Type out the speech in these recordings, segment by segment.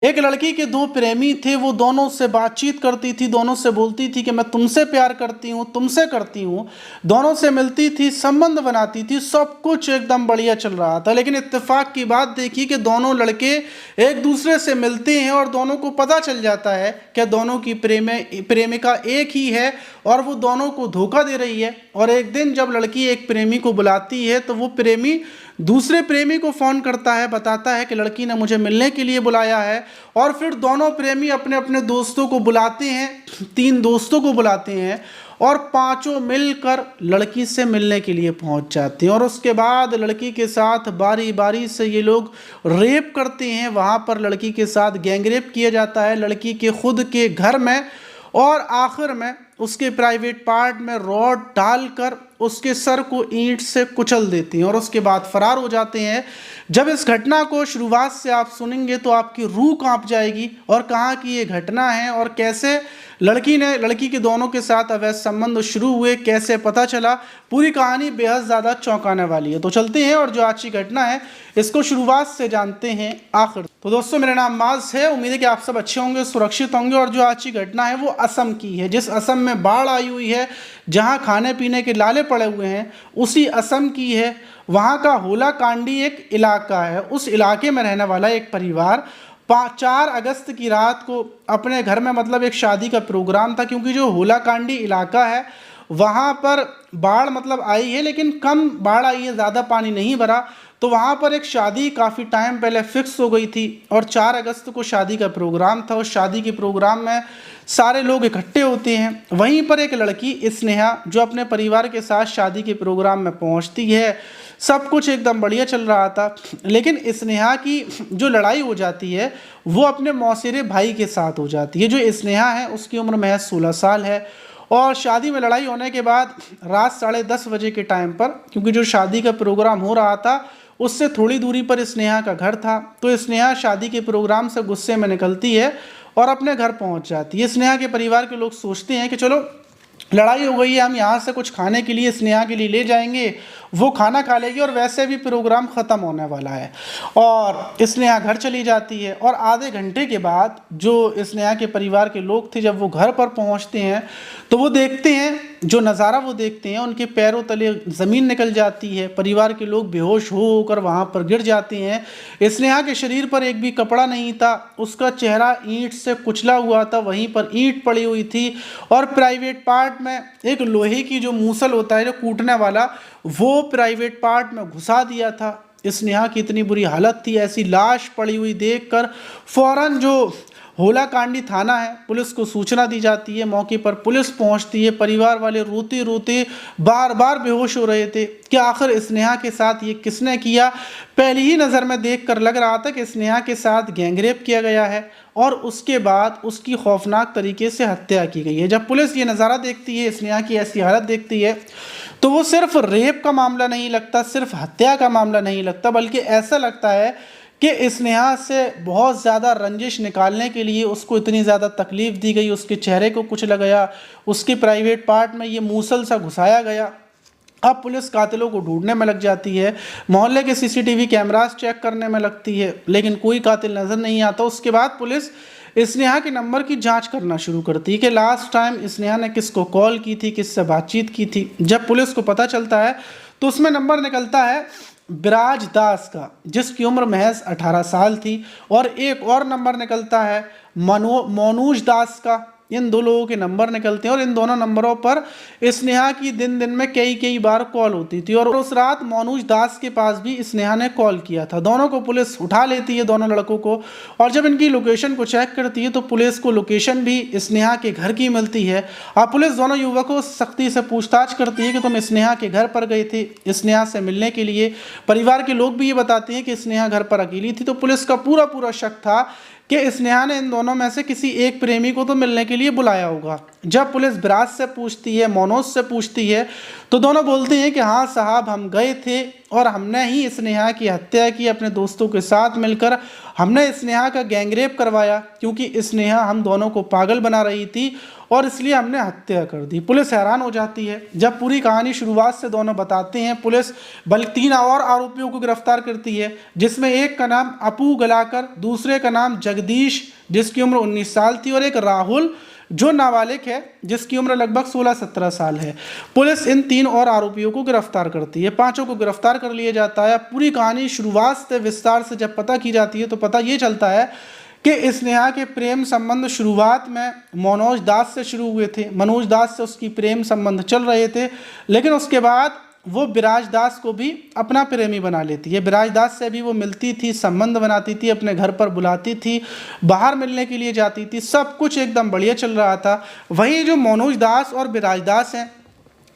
एक लड़की के दो प्रेमी थे, वो दोनों से बातचीत करती थी, दोनों से बोलती थी कि मैं तुमसे प्यार करती हूँ, तुमसे करती हूँ, दोनों से मिलती थी, संबंध बनाती थी, सब कुछ एकदम बढ़िया चल रहा था। लेकिन इत्तेफाक की बात देखी कि दोनों लड़के एक दूसरे से मिलते हैं और दोनों को पता चल जाता है कि दोनों की प्रेमिका एक ही है और वो दोनों को धोखा दे रही है। और एक दिन जब लड़की एक प्रेमी को बुलाती है तो वो प्रेमी दूसरे प्रेमी को फ़ोन करता है, बताता है कि लड़की ने मुझे मिलने के लिए बुलाया है। और फिर दोनों प्रेमी अपने अपने दोस्तों को बुलाते हैं, 3 दोस्तों को बुलाते हैं और पांचों मिलकर लड़की से मिलने के लिए पहुंच जाते हैं। और उसके बाद लड़की के साथ बारी बारी से ये लोग रेप करते हैं। वहाँ पर लड़की के साथ गैंग रेप किया जाता है, लड़की के खुद के घर में, और आखिर में उसके प्राइवेट पार्ट में रॉड डालकर उसके सर को ईंट से कुचल देती हैं और उसके बाद फरार हो जाते हैं। जब इस घटना को शुरुआत से आप सुनेंगे तो आपकी रूह कांप जाएगी, और कहाँ की ये घटना है और कैसे लड़की के दोनों के साथ अवैध संबंध शुरू हुए, कैसे पता चला, पूरी कहानी बेहद ज़्यादा चौंकाने वाली है। तो चलते हैं और जो आज की घटना है इसको शुरुआत से जानते हैं आखिर। तो दोस्तों, मेरा नाम माज है, उम्मीद है कि आप सब अच्छे होंगे, सुरक्षित होंगे। और जो आज की घटना है वो असम की है। जिस असम में बाढ़ आई हुई है, जहां खाने पीने के लाले पड़े हुए हैं, उसी असम की है। वहां का होलाकांडी एक इलाका है। उस इलाके में रहने वाला एक परिवार 4 अगस्त की रात को अपने घर में, मतलब एक शादी का प्रोग्राम था, क्योंकि जो होलाकांडी इलाका है वहाँ पर बाढ़ मतलब आई है, लेकिन कम बाढ़ आई है, ज़्यादा पानी नहीं भरा। तो वहाँ पर एक शादी काफ़ी टाइम पहले फिक्स हो गई थी और 4 अगस्त को शादी का प्रोग्राम था। उस शादी के प्रोग्राम में सारे लोग इकट्ठे होते हैं। वहीं पर एक लड़की स्नेहा जो अपने परिवार के साथ शादी के प्रोग्राम में पहुँचती है। सब कुछ एकदम बढ़िया चल रहा था, लेकिन स्नेहा की जो लड़ाई हो जाती है वो अपने मौसेरे भाई के साथ हो जाती है। जो स्नेहा है उसकी उम्र महज 16 साल है। और शादी में लड़ाई होने के बाद रात 10:30 बजे के टाइम पर, क्योंकि जो शादी का प्रोग्राम हो रहा था उससे थोड़ी दूरी पर स्नेहा का घर था, तो स्नेहा शादी के प्रोग्राम से गुस्से में निकलती है और अपने घर पहुंच जाती है। स्नेहा के परिवार के लोग सोचते हैं कि चलो लड़ाई हो गई है, हम यहाँ से कुछ खाने के लिए स्नेहा के लिए ले जाएंगे, वो खाना खा लेगी और वैसे भी प्रोग्राम ख़त्म होने वाला है। और स्नेहा घर चली जाती है। और आधे घंटे के बाद जो स्नेहा के परिवार के लोग थे, जब वो घर पर पहुँचते हैं तो वो देखते हैं, जो नज़ारा वो देखते हैं, उनके पैरों तले ज़मीन निकल जाती है। परिवार के लोग बेहोश होकर वहाँ पर गिर जाते हैं। स्नेहा के शरीर पर एक भी कपड़ा नहीं था, उसका चेहरा ईंट से कुचला हुआ था, वहीं पर ईंट पड़ी हुई थी। और प्राइवेट पार्ट में एक लोहे की जो मूसल होता है, जो कूटने वाला, वो प्राइवेट पार्ट में घुसा दिया था। स्नेहा की इतनी बुरी हालत थी, ऐसी लाश पड़ी हुई देखकर फौरन जो होलाकांडी थाना है, पुलिस को सूचना दी जाती है। मौके पर पुलिस पहुंचती है। परिवार वाले रोते रोते बार बार बेहोश हो रहे थे कि आखिर स्नेहा के साथ ये किसने किया। पहली ही नज़र में देखकर लग रहा था कि स्नेहा के साथ गैंगरेप किया गया है और उसके बाद उसकी खौफनाक तरीके से हत्या की गई है। जब पुलिस ये नज़ारा देखती है, स्नेहा की ऐसी हालत देखती है, तो वो सिर्फ रेप का मामला नहीं लगता, सिर्फ हत्या का मामला नहीं लगता, बल्कि ऐसा लगता है कि स्नेहा से बहुत ज़्यादा रंजिश निकालने के लिए उसको इतनी ज़्यादा तकलीफ़ दी गई, उसके चेहरे को कुचला गया, उसके प्राइवेट पार्ट में ये मूसल सा घुसाया गया। अब पुलिस कातिलों को ढूंढने में लग जाती है, मोहल्ले के सीसीटीवी कैमरास चेक करने में लगती है, लेकिन कोई कातिल नज़र नहीं आता। उसके बाद पुलिस स्नेहा के नंबर की जांच करना शुरू करती है कि लास्ट टाइम स्नेहा ने किसको कॉल की थी, किससे बातचीत की थी। जब पुलिस को पता चलता है तो उसमें नंबर निकलता है ब्राज दास का, जिसकी उम्र महज 18 साल थी। और एक और नंबर निकलता है मोनूज दास का। इन 2 लोगों के नंबर निकलते हैं और इन दोनों नंबरों पर स्नेहा की दिन में कई बार कॉल होती थी। और उस रात मोनूज दास के पास भी स्नेहा ने कॉल किया था। दोनों को पुलिस उठा लेती है, दोनों लड़कों को। और जब इनकी लोकेशन को चेक करती है तो पुलिस को लोकेशन भी स्नेहा के घर की मिलती है। अब पुलिस दोनों युवकों से सख्ती से पूछताछ करती है कि तुम स्नेहा के घर पर गए थे स्नेहा से मिलने के लिए। परिवार के लोग भी ये बताते हैं कि स्नेहा घर पर अकेली थी। तो पुलिस का पूरा शक था कि स्नेहा ने इन दोनों में से किसी एक प्रेमी को तो मिलने के लिए बुलाया होगा। जब पुलिस ब्राज से पूछती है, मोनोज से पूछती है, तो दोनों बोलते हैं कि हाँ साहब, हम गए थे और हमने ही स्नेहा की हत्या की, अपने दोस्तों के साथ मिलकर हमने स्नेहा का गैंगरेप करवाया क्योंकि स्नेहा हम दोनों को पागल बना रही थी और इसलिए हमने हत्या कर दी। पुलिस हैरान हो जाती है जब पूरी कहानी शुरुआत से दोनों बताते हैं। पुलिस बल्कि 3 और आरोपियों को गिरफ्तार करती है, जिसमें एक का नाम अपू गलाकर, दूसरे का नाम जगदीश जिसकी उम्र 19 साल थी और एक राहुल जो नाबालिग है जिसकी उम्र लगभग 16-17 साल है। पुलिस इन 3 और आरोपियों को गिरफ्तार करती है, 5 को गिरफ्तार कर लिया जाता है। पूरी कहानी शुरुआत से विस्तार से जब पता की जाती है तो पता ये चलता है कि स्नेहा के प्रेम संबंध शुरुआत में मनोज दास से शुरू हुए थे। मनोज दास से उसकी प्रेम संबंध चल रहे थे, लेकिन उसके बाद वो विराज दास को भी अपना प्रेमी बना लेती है। विराज दास से भी वो मिलती थी, संबंध बनाती थी, अपने घर पर बुलाती थी, बाहर मिलने के लिए जाती थी, सब कुछ एकदम बढ़िया चल रहा था। वहीं जो मनोज दास और विराज दास हैं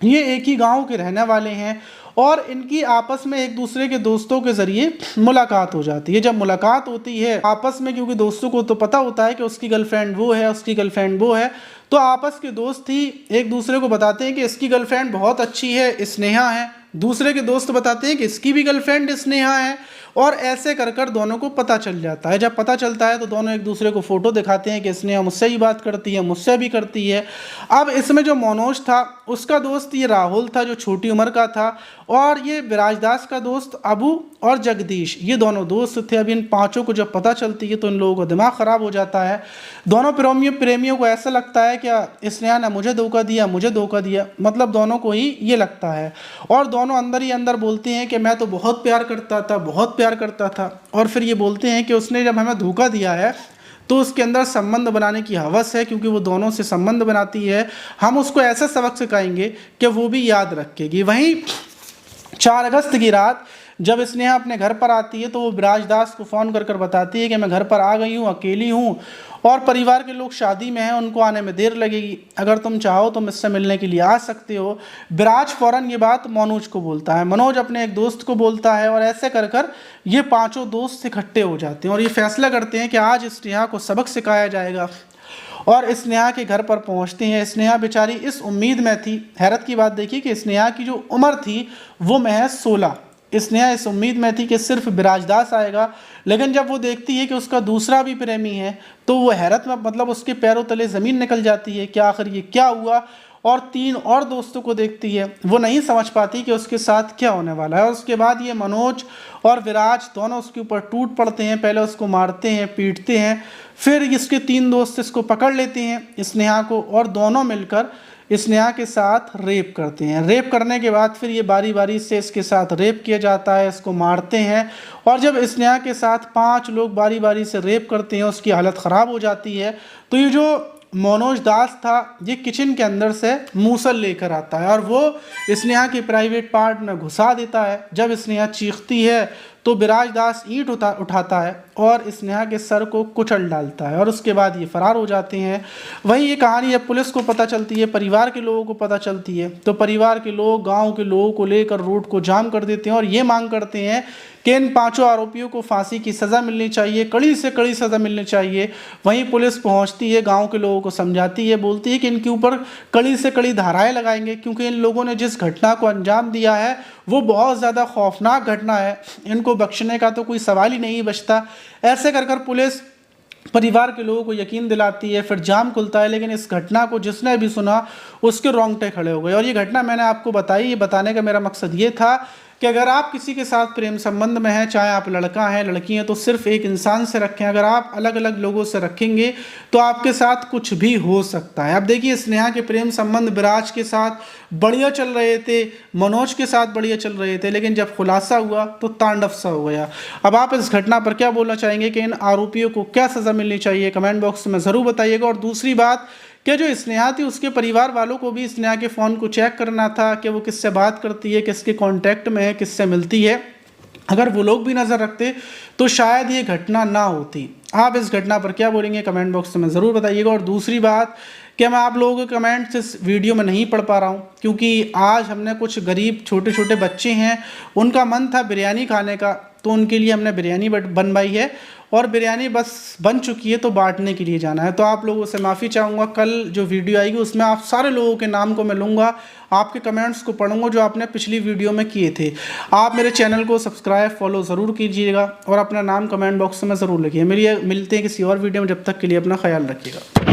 ये एक ही गांव के रहने वाले हैं और इनकी आपस में एक दूसरे के दोस्तों के ज़रिए मुलाकात हो जाती है। जब मुलाकात होती है आपस में, क्योंकि दोस्तों को तो पता होता है कि उसकी गर्लफ्रेंड वो है, उसकी गर्लफ्रेंड वो है, तो आपस के दोस्त ही एक दूसरे को बताते हैं कि इसकी गर्लफ्रेंड बहुत अच्छी है, स्नेहा है। दूसरे के दोस्त बताते हैं कि इसकी भी गर्लफ्रेंड स्नेहा है और ऐसे कर कर दोनों को पता चल जाता है। जब पता चलता है तो दोनों एक दूसरे को फ़ोटो दिखाते हैं कि स्नेहा मुझसे ही बात करती है, मुझसे भी करती है। अब इसमें जो मनोज था उसका दोस्त ये राहुल था जो छोटी उम्र का था और ये विराजदास का दोस्त अबू और जगदीश, ये दोनों दोस्त थे। अब इन 5 को जब पता चलती है तो इन लोगों का दिमाग ख़राब हो जाता है। दोनों प्रेमियों को ऐसा लगता है क्या स्नेहा ने मुझे धोखा दिया, मुझे धोखा दिया, मतलब दोनों को ही ये लगता है और दोनों अंदर ही अंदर बोलते हैं कि मैं तो बहुत प्यार करता था, बहुत प्यार करता था। और फिर ये बोलते हैं कि उसने जब हमें धोखा दिया है तो उसके अंदर संबंध बनाने की हवस है, क्योंकि वो दोनों से संबंध बनाती है। हम उसको ऐसा सबक सिखाएंगे कि वो भी याद रखेगी। वहीं 4 अगस्त की रात जब स्नेहा अपने घर पर आती है तो वो विराजदास को फ़ोन कर कर बताती है कि मैं घर पर आ गई हूँ, अकेली हूँ और परिवार के लोग शादी में हैं, उनको आने में देर लगेगी, अगर तुम चाहो तो मुझसे मिलने के लिए आ सकते हो। विराज फ़ौरन ये बात मनोज को बोलता है, मनोज अपने एक दोस्त को बोलता है और ऐसे कर कर ये 5 दोस्त इकट्ठे हो जाते हैं और ये फैसला करते हैं कि आज स्नेहा को सबक सिखाया जाएगा और स्नेहा के घर पर पहुंचते हैं। स्नेहा बेचारी इस उम्मीद में थी, हैरत की बात देखिए कि स्नेहा की जो उम्र थी वो महज 16। स्नेहा इस उम्मीद में थी कि सिर्फ विराजदास आएगा, लेकिन जब वो देखती है कि उसका दूसरा भी प्रेमी है तो वो हैरत में, मतलब उसके पैरों तले ज़मीन निकल जाती है कि आखिर ये क्या हुआ। और 3 और दोस्तों को देखती है, वो नहीं समझ पाती कि उसके साथ क्या होने वाला है। और उसके बाद ये मनोज और विराज दोनों उसके ऊपर टूट पड़ते हैं, पहले उसको मारते हैं, पीटते हैं, फिर इसके 3 दोस्त इसको पकड़ लेते हैं स्नेहा को और दोनों मिलकर स्नेहा के साथ रेप करते हैं। रेप करने के बाद फिर ये बारी बारी से इसके साथ रेप किया जाता है, इसको मारते हैं और जब स्नेहा के साथ 5 लोग बारी बारी से रेप करते हैं, उसकी हालत ख़राब हो जाती है। तो ये जो मनोज दास था ये किचन के अंदर से मूसल लेकर आता है और वो स्नेहा के प्राइवेट पार्ट में घुसा देता है। जब स्नेहा चीखती है तो विराजदास ईंट उठाता है और स्नेहा के सर को कुचल डालता है और उसके बाद ये फरार हो जाते हैं। वहीं ये कहानी जब पुलिस को पता चलती है, परिवार के लोगों को पता चलती है, तो परिवार के लोग गांव के लोगों को लेकर रोड को जाम कर देते हैं और ये मांग करते हैं कि इन 5 आरोपियों को फांसी की सज़ा मिलनी चाहिए, कड़ी से कड़ी सज़ा मिलनी चाहिए। वहीं पुलिस पहुंचती है, गांव के लोगों को समझाती है, बोलती है कि इनके ऊपर कड़ी से कड़ी धाराएं लगाएंगे, क्योंकि इन लोगों ने जिस घटना को अंजाम दिया है वो बहुत ज़्यादा खौफनाक घटना है, इनको बख्शने का तो कोई सवाल ही नहीं बचता। ऐसे कर कर पुलिस परिवार के लोगों को यकीन दिलाती है, फिर जाम खुलता है। लेकिन इस घटना को जिसने भी सुना उसके रोंगटे खड़े हो गए और ये घटना मैंने आपको बताई, ये बताने का मेरा मकसद ये था कि अगर आप किसी के साथ प्रेम संबंध में हैं, चाहे आप लड़का हैं लड़की हैं, तो सिर्फ एक इंसान से रखें। अगर आप अलग अलग लोगों से रखेंगे तो आपके साथ कुछ भी हो सकता है। अब देखिए स्नेहा के प्रेम संबंध विराज के साथ बढ़िया चल रहे थे, मनोज के साथ बढ़िया चल रहे थे, लेकिन जब खुलासा हुआ तो तांडव सा हो गया। अब आप इस घटना पर क्या बोलना चाहेंगे कि इन आरोपियों को क्या सज़ा मिलनी चाहिए, कमेंट बॉक्स में ज़रूर बताइएगा। और दूसरी बात कि जो स्नेहा थी उसके परिवार वालों को भी स्नेहा के फ़ोन को चेक करना था कि वो किससे बात करती है, किसके कांटेक्ट में है, किससे मिलती है। अगर वो लोग भी नज़र रखते तो शायद ये घटना ना होती। आप इस घटना पर क्या बोलेंगे कमेंट बॉक्स में ज़रूर बताइएगा। और दूसरी बात कि मैं आप लोगों के कमेंट्स इस वीडियो में नहीं पढ़ पा रहा हूँ, क्योंकि आज हमने कुछ गरीब छोटे छोटे बच्चे हैं, उनका मन था बिरयानी खाने का, तो उनके लिए हमने बिरयानी बनवाई है और बिरयानी बस बन चुकी है, तो बांटने के लिए जाना है। तो आप लोगों से माफ़ी चाहूँगा, कल जो वीडियो आएगी उसमें आप सारे लोगों के नाम को मैं लूँगा, आपके कमेंट्स को पढ़ूंगा जो आपने पिछली वीडियो में किए थे। आप मेरे चैनल को सब्सक्राइब फॉलो ज़रूर कीजिएगा और अपना नाम कमेंट बॉक्स में ज़रूर लिखिए। मिलते हैं किसी और वीडियो में, जब तक के लिए अपना ख्याल रखिएगा।